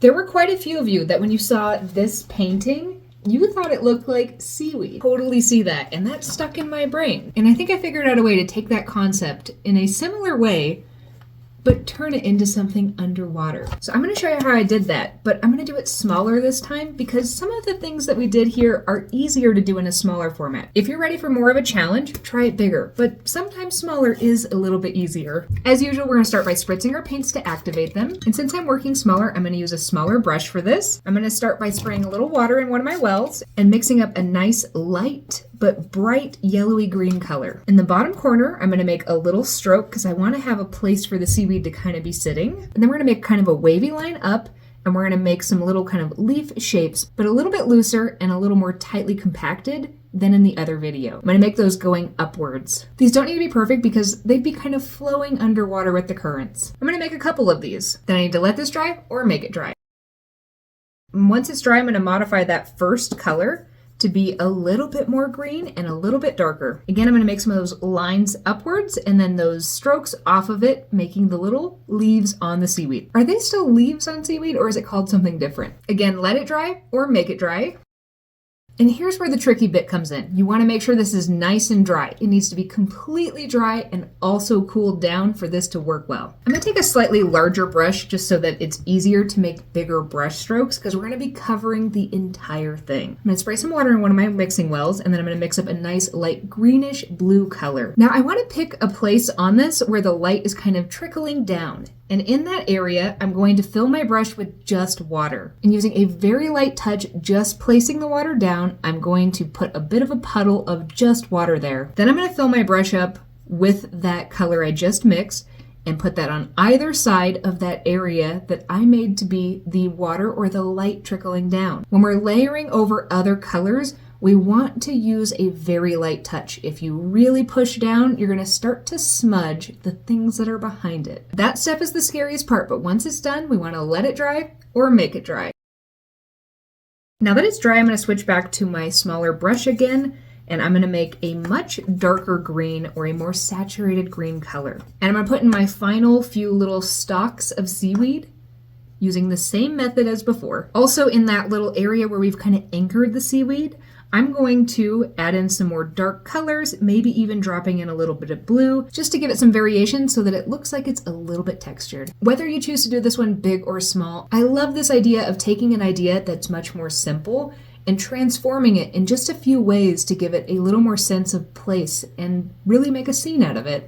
There were quite a few of you that when you saw this painting, you thought it looked like seaweed. Totally see that, and that stuck in my brain. And I think I figured out a way to take that concept in a similar way, but turn it into something underwater. So I'm going to show you how I did that, but I'm going to do it smaller this time because some of the things that we did here are easier to do in a smaller format. If you're ready for more of a challenge, try it bigger, but sometimes smaller is a little bit easier. As usual, we're going to start by spritzing our paints to activate them. And since I'm working smaller, I'm going to use a smaller brush for this. I'm going to start by spraying a little water in one of my wells and mixing up a nice light but bright yellowy green color. In the bottom corner, I'm going to make a little stroke because I want to have a place for the seaweed to kind of be sitting. And then we're going to make kind of a wavy line up, and we're going to make some little kind of leaf shapes, but a little bit looser and a little more tightly compacted than in the other video. I'm going to make those going upwards. These don't need to be perfect because they'd be kind of flowing underwater with the currents. I'm going to make a couple of these. Then I need to let this dry or make it dry. Once it's dry, I'm going to modify that first color to be a little bit more green and a little bit darker. Again, I'm going to make some of those lines upwards and then those strokes off of it, making the little leaves on the seaweed. Are they still leaves on seaweed or is it called something different? Again, let it dry or make it dry. And here's where the tricky bit comes in. You want to make sure this is nice and dry. It needs to be completely dry and also cooled down for this to work well. I'm going to take a slightly larger brush just so that it's easier to make bigger brush strokes because we're going to be covering the entire thing. I'm going to spray some water in one of my mixing wells and then I'm going to mix up a nice light greenish blue color. Now I want to pick a place on this where the light is kind of trickling down. And in that area, I'm going to fill my brush with just water. And using a very light touch, just placing the water down, I'm going to put a bit of a puddle of just water there. Then I'm going to fill my brush up with that color I just mixed and put that on either side of that area that I made to be the water or the light trickling down. When we're layering over other colors, we want to use a very light touch. If you really push down, you're going to start to smudge the things that are behind it. That step is the scariest part, but once it's done, we want to let it dry or make it dry. Now that it's dry, I'm going to switch back to my smaller brush again, and I'm going to make a much darker green or a more saturated green color. And I'm going to put in my final few little stalks of seaweed using the same method as before. Also in that little area where we've kind of anchored the seaweed, I'm going to add in some more dark colors, maybe even dropping in a little bit of blue, just to give it some variation so that it looks like it's a little bit textured. Whether you choose to do this one big or small, I love this idea of taking an idea that's much more simple and transforming it in just a few ways to give it a little more sense of place and really make a scene out of it.